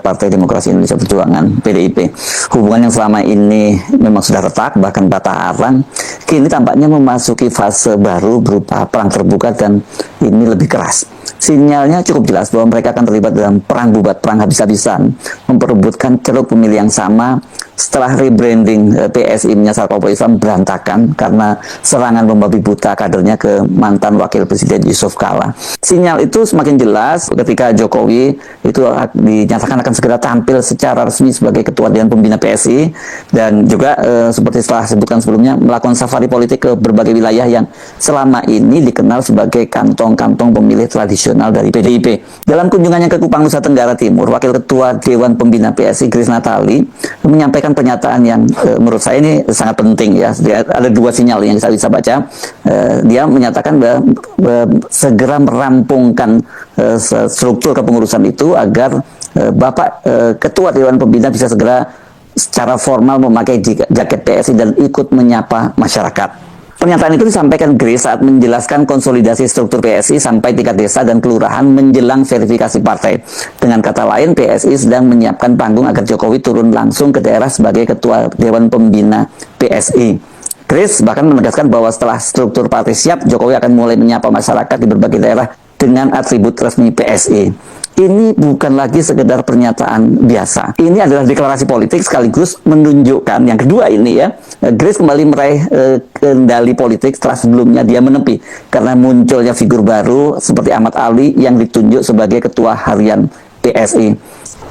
Partai Demokrasi Indonesia Perjuangan (PDIP). Hubungan yang selama ini memang sudah retak, bahkan patah arang, kini tampaknya memasuki fase baru berupa perang terbuka dan ini lebih keras. Sinyalnya cukup jelas bahwa mereka akan terlibat dalam perang bubat, perang habis-habisan, memperebutkan ceruk pemilih yang sama setelah rebranding PSI menyasar kelompok Islam berantakan karena serangan membabi buta kadernya ke mantan Wakil Presiden Yusuf Kala. Sinyal itu semakin jelas ketika Jokowi itu dinyatakan akan segera tampil secara resmi sebagai Ketua Dewan Pembina PSI dan juga seperti setelah sebutkan sebelumnya melakukan safari politik ke berbagai wilayah yang selama ini dikenal sebagai kantong-kantong pemilih tradisional dari PDIP. Dalam kunjungannya ke Kupang, Nusa Tenggara Timur, Wakil Ketua Dewan Pembina PSI Grace Natali menyampaikan pernyataan yang menurut saya ini sangat penting ya. Ada dua sinyal yang saya bisa baca. Dia menyatakan bahwa segera merampungkan struktur kepengurusan itu agar Bapak Ketua Dewan Pembina bisa segera secara formal memakai jaket PSI dan ikut menyapa masyarakat. Pernyataan itu disampaikan Grace saat menjelaskan konsolidasi struktur PSI sampai tingkat desa dan kelurahan menjelang verifikasi partai. Dengan kata lain, PSI sedang menyiapkan panggung agar Jokowi turun langsung ke daerah sebagai Ketua Dewan Pembina PSI. Grace bahkan menegaskan bahwa setelah struktur partai siap, Jokowi akan mulai menyapa masyarakat di berbagai daerah dengan atribut resmi PSI. Ini bukan lagi sekedar pernyataan biasa. Ini adalah deklarasi politik sekaligus menunjukkan yang kedua ini ya. Grace kembali meraih kendali politik setelah sebelumnya dia menepi karena munculnya figur baru seperti Ahmad Ali yang ditunjuk sebagai Ketua Harian PSI.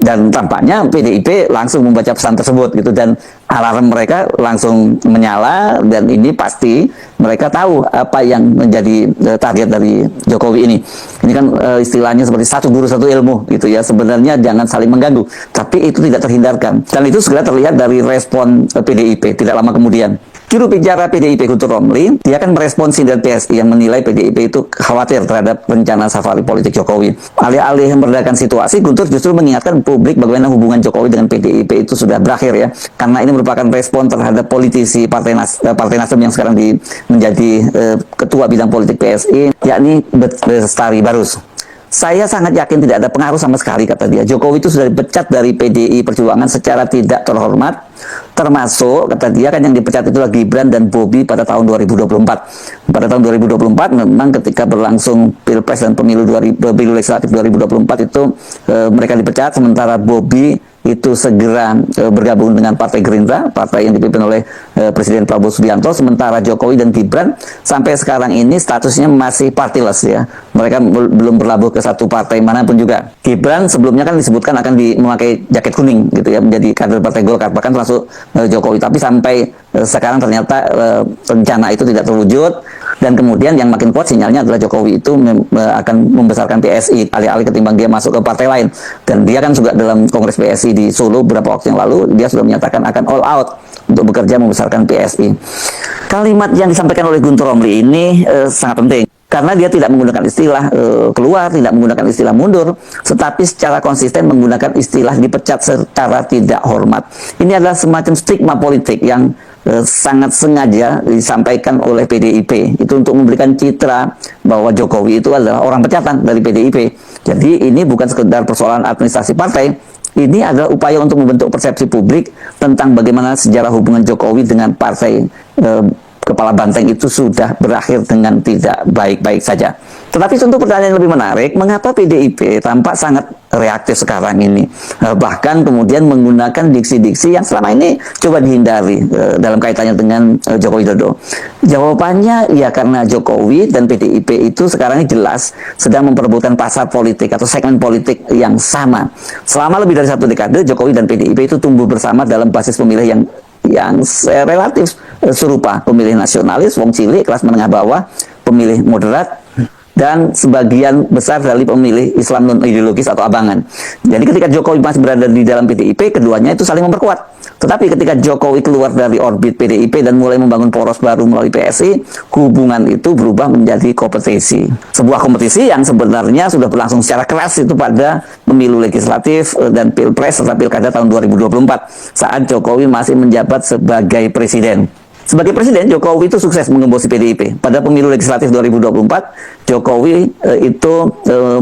Dan tampaknya PDIP langsung membaca pesan tersebut gitu dan alarm mereka langsung menyala dan ini pasti mereka tahu apa yang menjadi target dari Jokowi ini. Ini kan istilahnya seperti satu guru satu ilmu gitu ya. Sebenarnya jangan saling mengganggu, tapi itu tidak terhindarkan. Dan itu segera terlihat dari respon PDIP tidak lama kemudian. Juru bicara PDIP Guntur Romli, dia akan merespon sindiran PSI yang menilai PDIP itu khawatir terhadap rencana safari politik Jokowi. Alih-alih meredakan situasi, Guntur justru mengingatkan publik bagaimana hubungan Jokowi dengan PDIP itu sudah berakhir ya. Karena ini merupakan respon terhadap politisi Partai Nasdem yang sekarang menjadi Ketua Bidang Politik PSI, yakni Bestari Barus. Saya sangat yakin tidak ada pengaruh sama sekali, kata dia. Jokowi itu sudah dipecat dari PDI Perjuangan secara tidak terhormat, termasuk, kata dia, kan yang dipecat itulah Gibran dan Bobi pada tahun 2024. Pada tahun 2024 memang ketika berlangsung Pilpres dan pemilu legislatif 2024 itu mereka dipecat, sementara Bobi itu segera bergabung dengan Partai Gerindra, partai yang dipimpin oleh Presiden Prabowo Subianto, sementara Jokowi dan Gibran sampai sekarang ini statusnya masih partyless ya. Mereka belum berlabuh ke satu partai manapun juga. Gibran sebelumnya kan disebutkan akan memakai jaket kuning gitu ya, menjadi kader Partai Golkar, bahkan termasuk Jokowi, tapi sampai sekarang ternyata rencana itu tidak terwujud. Dan kemudian yang makin kuat sinyalnya adalah Jokowi itu akan membesarkan PSI alih-alih ketimbang dia masuk ke partai lain. Dan dia kan juga dalam Kongres PSI di Solo beberapa waktu yang lalu, dia sudah menyatakan akan all out untuk bekerja membesarkan PSI. Kalimat yang disampaikan oleh Guntur Romli ini sangat penting. Karena dia tidak menggunakan istilah keluar, tidak menggunakan istilah mundur, tetapi secara konsisten menggunakan istilah dipecat secara tidak hormat. Ini adalah semacam stigma politik yang sangat sengaja disampaikan oleh PDIP. Itu untuk memberikan citra bahwa Jokowi itu adalah orang pecatan dari PDIP. Jadi ini bukan sekedar persoalan administrasi partai, ini adalah upaya untuk membentuk persepsi publik tentang bagaimana sejarah hubungan Jokowi dengan partai Kepala Banteng itu sudah berakhir dengan tidak baik-baik saja. Tetapi tentu pertanyaan yang lebih menarik, mengapa PDIP tampak sangat reaktif sekarang ini? Bahkan kemudian menggunakan diksi-diksi yang selama ini coba dihindari dalam kaitannya dengan Joko Widodo. Jawabannya ya karena Jokowi dan PDIP itu sekarang ini jelas sedang memperebutkan pasar politik atau segmen politik yang sama. Selama lebih dari satu dekade, Jokowi dan PDIP itu tumbuh bersama dalam basis pemilih yang relatif serupa, pemilih nasionalis, wong cilik, kelas menengah bawah, pemilih moderat, dan sebagian besar dari pemilih Islam non-ideologis atau abangan. Jadi ketika Jokowi masih berada di dalam PDIP, keduanya itu saling memperkuat. Tetapi ketika Jokowi keluar dari orbit PDIP dan mulai membangun poros baru melalui PSI, hubungan itu berubah menjadi kompetisi. Sebuah kompetisi yang sebenarnya sudah berlangsung secara keras itu pada pemilu legislatif dan pilpres serta pilkada tahun 2024 saat Jokowi masih menjabat sebagai presiden. Sebagai presiden, Jokowi itu sukses mengembosi PDIP. Pada pemilu legislatif 2024, Jokowi itu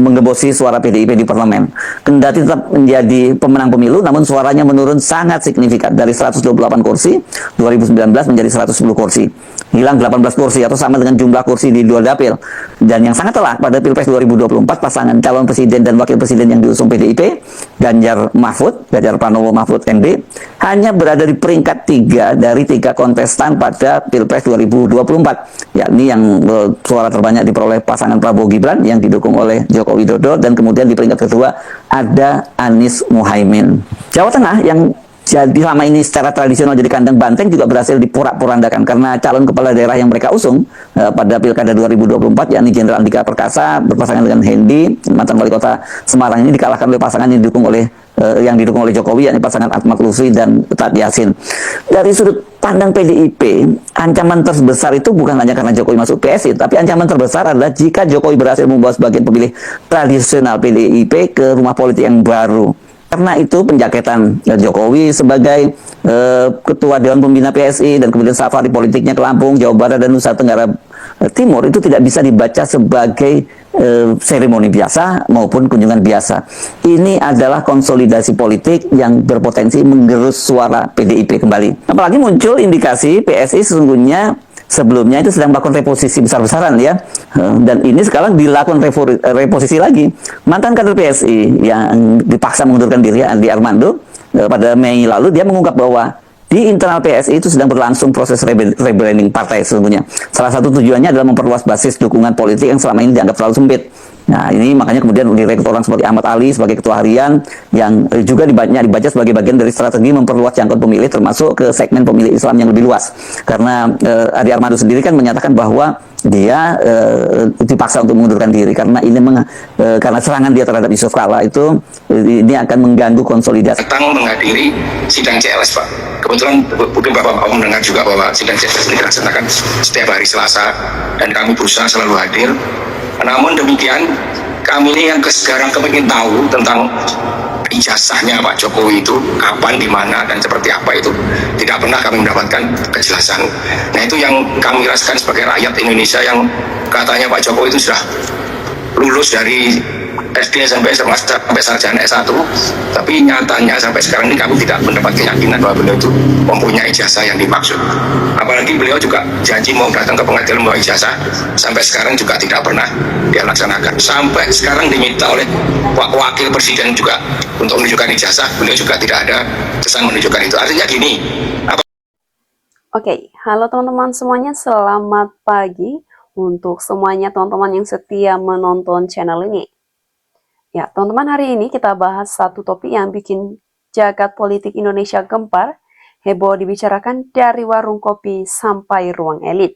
mengembosi suara PDIP di parlemen. Kendati tetap menjadi pemenang pemilu, namun suaranya menurun sangat signifikan dari 128 kursi 2019 menjadi 110 kursi. Hilang 18 kursi atau sama dengan jumlah kursi di 2 dapil. Dan yang sangat telak pada Pilpres 2024, pasangan calon presiden dan wakil presiden yang diusung PDIP, Ganjar Pranowo Mahfud MD, hanya berada di peringkat 3 dari 3 kontestan pada Pilpres 2024, yakni yang suara terbanyak diperoleh pasangan Prabowo Gibran yang didukung oleh Joko Widodo, dan kemudian di peringkat kedua ada Anies Muhaimin. Jawa Tengah yang jadi selama ini secara tradisional jadi kandang banteng juga berhasil diporak-porandakan karena calon kepala daerah yang mereka usung pada Pilkada 2024, yakni Jenderal Andika Perkasa berpasangan dengan Hendi, mantan wali kota Semarang, ini dikalahkan oleh pasangan yang didukung oleh Jokowi, yakni pasangan Ahmad Lutfi dan Ustadz Yasin. Dari sudut pandang PDIP, ancaman terbesar itu bukan hanya karena Jokowi masuk PSI, tapi ancaman terbesar adalah jika Jokowi berhasil membawa sebagian pemilih tradisional PDIP ke rumah politik yang baru. Karena itu penjaketan Jokowi sebagai ketua Dewan Pembina PSI dan kemudian safari politiknya ke Lampung, Jawa Barat, dan Nusa Tenggara Timur itu tidak bisa dibaca sebagai seremoni biasa maupun kunjungan biasa. Ini adalah konsolidasi politik yang berpotensi menggerus suara PDIP kembali. Apalagi muncul indikasi PSI sesungguhnya sebelumnya itu sedang melakukan reposisi besar-besaran ya, dan ini sekarang dilakukan reposisi lagi. Mantan kader PSI yang dipaksa mengundurkan diri, Andi Armando, pada Mei lalu dia mengungkap bahwa di internal PSI itu sedang berlangsung proses rebranding partai sesungguhnya. Salah satu tujuannya adalah memperluas basis dukungan politik yang selama ini dianggap terlalu sempit. Nah, ini makanya kemudian direktur orang seperti Ahmad Ali sebagai ketua harian yang juga dibaca sebagai bagian dari strategi memperluas jangkauan pemilih termasuk ke segmen pemilih Islam yang lebih luas. Karena Adi Armando sendiri kan menyatakan bahwa dia dipaksa untuk mengundurkan diri karena ini karena serangan dia terhadap Yusuf Kala itu ini akan mengganggu konsolidasi. Datang menghadiri sidang CLS, Pak. Kebetulan mungkin Bapak mendengar juga bahwa sidang CLS ini dilaksanakan setiap hari Selasa dan kami berusaha selalu hadir. Namun demikian, kami ini yang sekarang kepingin tahu tentang ijazahnya Pak Jokowi itu kapan, di mana, dan seperti apa itu tidak pernah kami mendapatkan kejelasan. Nah, itu yang kami rasakan sebagai rakyat Indonesia yang katanya Pak Jokowi itu sudah lulus dari SD sampai sarjana S1, tapi nyatanya sampai sekarang ini kami tidak mendapat keyakinan bahwa beliau itu mempunyai ijazah yang dimaksud. Apalagi beliau juga janji mau datang ke pengadilan membawa ijazah, sampai sekarang juga tidak pernah dia laksanakan. Sampai sekarang diminta oleh wakil presiden juga untuk menunjukkan ijazah, beliau juga tidak ada kesan menunjukkan itu. Artinya gini. Oke, halo teman-teman semuanya, selamat pagi untuk semuanya teman-teman yang setia menonton channel ini. Ya, teman-teman, hari ini kita bahas satu topik yang bikin jagat politik Indonesia gempar, heboh dibicarakan dari warung kopi sampai ruang elit.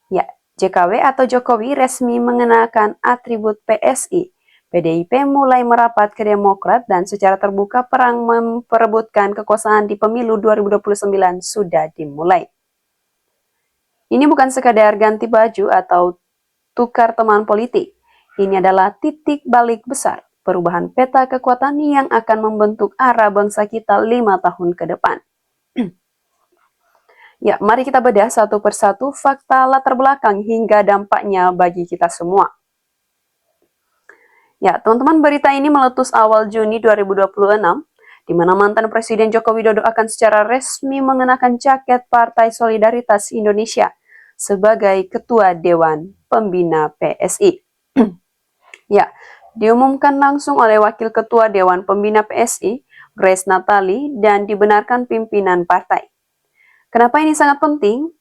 Ya, JKW atau Jokowi resmi mengenakan atribut PSI. PDIP mulai merapat ke Demokrat dan secara terbuka perang memperebutkan kekuasaan di pemilu 2029 sudah dimulai. Ini bukan sekadar ganti baju atau tukar teman politik. Ini adalah titik balik besar, perubahan peta kekuatan yang akan membentuk arah bangsa kita 5 tahun ke depan. Ya, mari kita bedah satu persatu fakta latar belakang hingga dampaknya bagi kita semua. Ya, teman-teman, berita ini meletus awal Juni 2026, di mana mantan Presiden Joko Widodo akan secara resmi mengenakan jaket Partai Solidaritas Indonesia sebagai Ketua Dewan Pembina PSI. Ya, diumumkan langsung oleh Wakil Ketua Dewan Pembina PSI, Grace Natali, dan dibenarkan pimpinan partai. Kenapa ini sangat penting?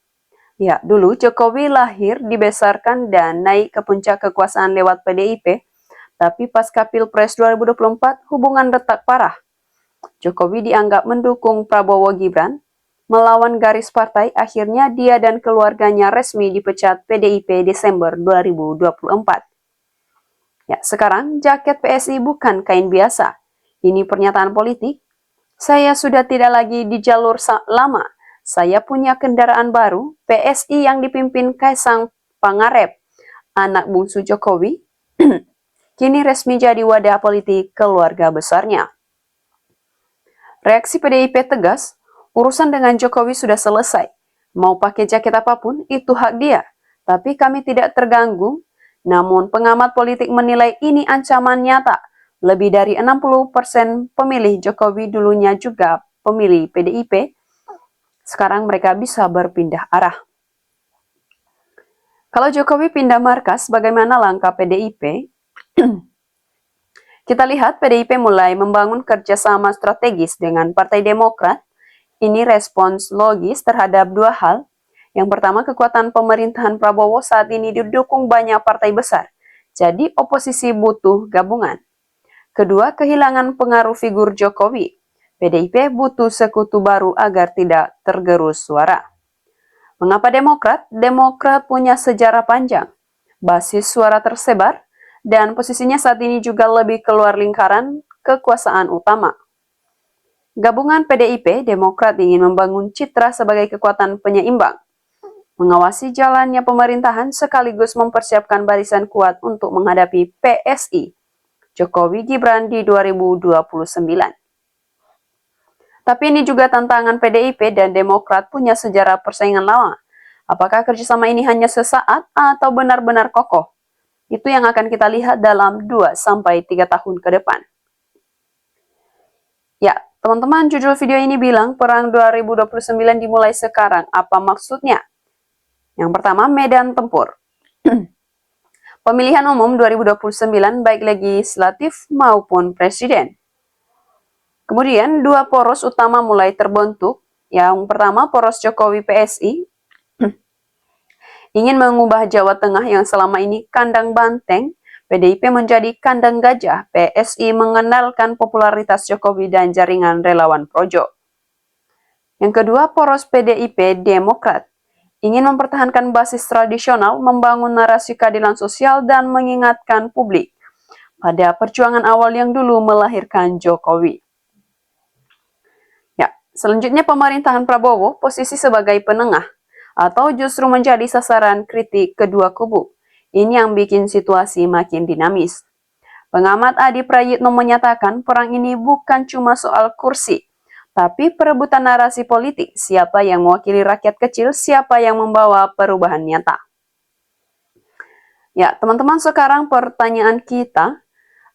Ya, dulu Jokowi lahir, dibesarkan, dan naik ke puncak kekuasaan lewat PDIP, tapi pasca Pilpres 2024, hubungan retak parah. Jokowi dianggap mendukung Prabowo Gibran, melawan garis partai, akhirnya dia dan keluarganya resmi dipecat PDIP Desember 2024. Ya, sekarang jaket PSI bukan kain biasa. Ini pernyataan politik. Saya sudah tidak lagi di jalur lama. Saya punya kendaraan baru, PSI yang dipimpin Kaisang Pangarep, anak bungsu Jokowi, kini resmi jadi wadah politik keluarga besarnya. Reaksi PDIP tegas, urusan dengan Jokowi sudah selesai. Mau pakai jaket apapun, itu hak dia. Tapi kami tidak terganggu. Namun pengamat politik menilai ini ancaman nyata. Lebih dari 60% pemilih Jokowi dulunya juga pemilih PDIP. Sekarang mereka bisa berpindah arah. Kalau Jokowi pindah markas, bagaimana langkah PDIP? Kita lihat PDIP mulai membangun kerjasama strategis dengan Partai Demokrat. Ini respons logis terhadap dua hal. Yang pertama, kekuatan pemerintahan Prabowo saat ini didukung banyak partai besar. Jadi oposisi butuh gabungan. Kedua, kehilangan pengaruh figur Jokowi. PDIP butuh sekutu baru agar tidak tergerus suara. Mengapa Demokrat? Demokrat punya sejarah panjang. Basis suara tersebar, dan posisinya saat ini juga lebih keluar lingkaran kekuasaan utama. Gabungan PDIP, Demokrat ingin membangun citra sebagai kekuatan penyeimbang, mengawasi jalannya pemerintahan sekaligus mempersiapkan barisan kuat untuk menghadapi PSI, Jokowi Gibran di 2029. Tapi ini juga tantangan PDIP dan Demokrat punya sejarah persaingan lama. Apakah kerjasama ini hanya sesaat atau benar-benar kokoh? Itu yang akan kita lihat dalam 2-3 tahun ke depan. Ya, teman-teman, judul video ini bilang Perang 2029 dimulai sekarang. Apa maksudnya? Yang pertama, medan tempur. Pemilihan umum 2029 baik legislatif maupun presiden. Kemudian, dua poros utama mulai terbentuk. Yang pertama, poros Jokowi PSI ingin mengubah Jawa Tengah yang selama ini kandang banteng. PDIP menjadi kandang gajah. PSI mengenalkan popularitas Jokowi dan jaringan relawan projo. Yang kedua, poros PDIP Demokrat ingin mempertahankan basis tradisional, membangun narasi keadilan sosial, dan mengingatkan publik pada perjuangan awal yang dulu melahirkan Jokowi. Ya, selanjutnya pemerintahan Prabowo posisi sebagai penengah atau justru menjadi sasaran kritik kedua kubu. Ini yang bikin situasi makin dinamis. Pengamat Adi Prayitno menyatakan perang ini bukan cuma soal kursi, tapi perebutan narasi politik, siapa yang mewakili rakyat kecil, siapa yang membawa perubahan nyata. Ya, teman-teman, sekarang pertanyaan kita,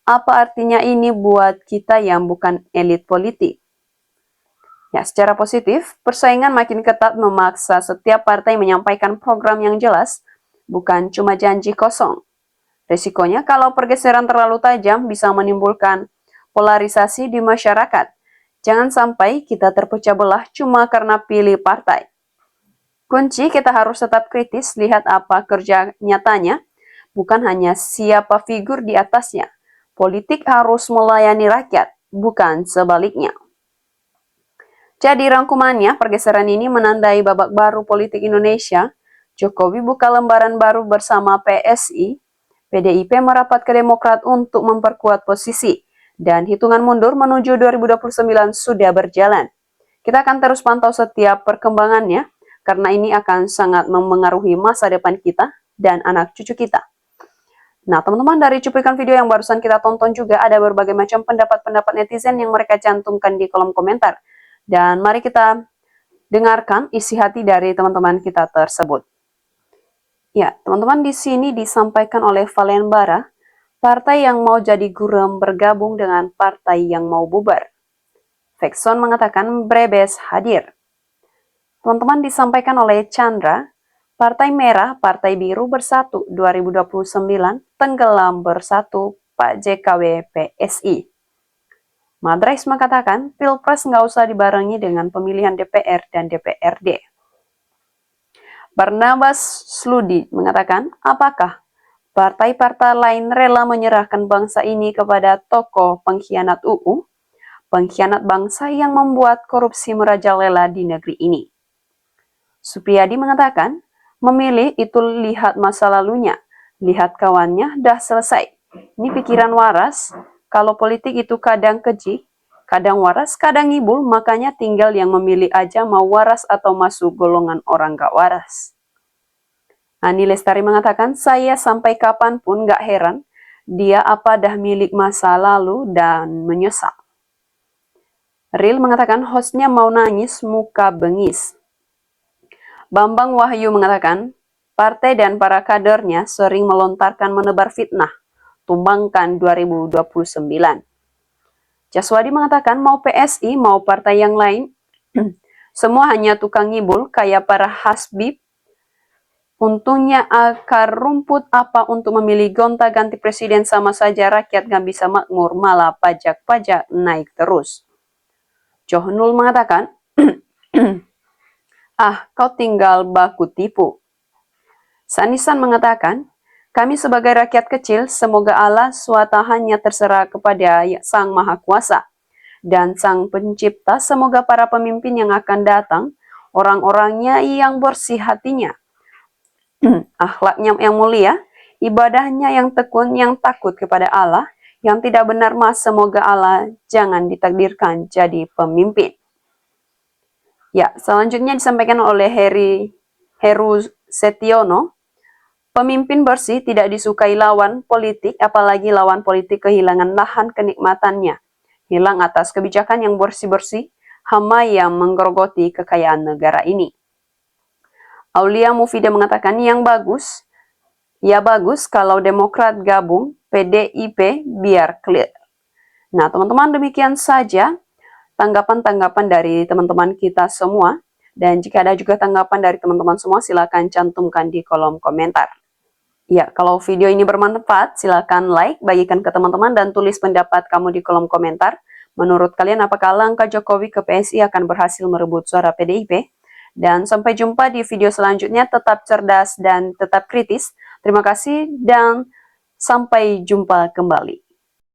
apa artinya ini buat kita yang bukan elit politik? Ya, secara positif, persaingan makin ketat memaksa setiap partai menyampaikan program yang jelas, bukan cuma janji kosong. Risikonya kalau pergeseran terlalu tajam bisa menimbulkan polarisasi di masyarakat. Jangan sampai kita terpecah belah cuma karena pilih partai. Kunci kita harus tetap kritis, lihat apa kerja nyatanya, bukan hanya siapa figur di atasnya. Politik harus melayani rakyat, bukan sebaliknya. Jadi rangkumannya, pergeseran ini menandai babak baru politik Indonesia. Jokowi buka lembaran baru bersama PSI. PDIP merapat ke Demokrat untuk memperkuat posisi. Dan hitungan mundur menuju 2029 sudah berjalan. Kita akan terus pantau setiap perkembangannya, karena ini akan sangat memengaruhi masa depan kita dan anak cucu kita. Nah, teman-teman, dari cuplikan video yang barusan kita tonton juga ada berbagai macam pendapat-pendapat netizen yang mereka cantumkan di kolom komentar. Dan mari kita dengarkan isi hati dari teman-teman kita tersebut. Ya, teman-teman, di sini disampaikan oleh Valen Bara, partai yang mau jadi gurem bergabung dengan partai yang mau bubar. Vexon mengatakan Brebes hadir. Teman-teman, disampaikan oleh Chandra, Partai Merah, Partai Biru bersatu 2029, tenggelam bersatu Pak JKW PSI. Madrais mengatakan Pilpres nggak usah dibarengi dengan pemilihan DPR dan DPRD. Barnabas Sludi mengatakan, apakah partai-partai lain rela menyerahkan bangsa ini kepada tokoh pengkhianat UU, pengkhianat bangsa yang membuat korupsi merajalela di negeri ini? Supriyadi mengatakan, memilih itu lihat masa lalunya, lihat kawannya dah selesai. Ini pikiran waras, kalau politik itu kadang keji, kadang waras, kadang ngibul, makanya tinggal yang memilih aja mau waras atau masuk golongan orang gak waras. Ani Lestari mengatakan, saya sampai kapanpun gak heran, dia apa dah milik masa lalu dan menyesal. Ril mengatakan hostnya mau nangis muka bengis. Bambang Wahyu mengatakan, partai dan para kadernya sering melontarkan menebar fitnah, tumbangkan 2029. Jaswadi mengatakan mau PSI, mau partai yang lain, semua hanya tukang ngibul kayak para hasbib. Untungnya akar rumput apa untuk memilih gonta-ganti presiden, sama saja rakyat gak bisa makmur, malah pajak-pajak naik terus. Johnul mengatakan, kau tinggal baku tipu. Sanisan mengatakan, kami sebagai rakyat kecil, semoga Allah SWT hanya terserah kepada Sang Maha Kuasa dan Sang Pencipta, semoga para pemimpin yang akan datang, orang-orangnya yang bersih hatinya, akhlaknya yang mulia, ibadahnya yang tekun, yang takut kepada Allah, yang tidak benar mas, semoga Allah jangan ditakdirkan jadi pemimpin. Ya, selanjutnya disampaikan oleh Heru Setiono, pemimpin bersih tidak disukai lawan politik, apalagi lawan politik kehilangan lahan kenikmatannya, hilang atas kebijakan yang bersih-bersih, hama yang menggerogoti kekayaan negara ini. Aulia Mufida mengatakan yang bagus, ya bagus kalau Demokrat gabung PDIP biar clear. Nah teman-teman, demikian saja tanggapan-tanggapan dari teman-teman kita semua. Dan jika ada juga tanggapan dari teman-teman semua, silakan cantumkan di kolom komentar. Ya, kalau video ini bermanfaat, silakan like, bagikan ke teman-teman, dan tulis pendapat kamu di kolom komentar. Menurut kalian, apakah langkah Jokowi ke PSI akan berhasil merebut suara PDIP? Dan sampai jumpa di video selanjutnya, tetap cerdas dan tetap kritis. Terima kasih dan sampai jumpa kembali.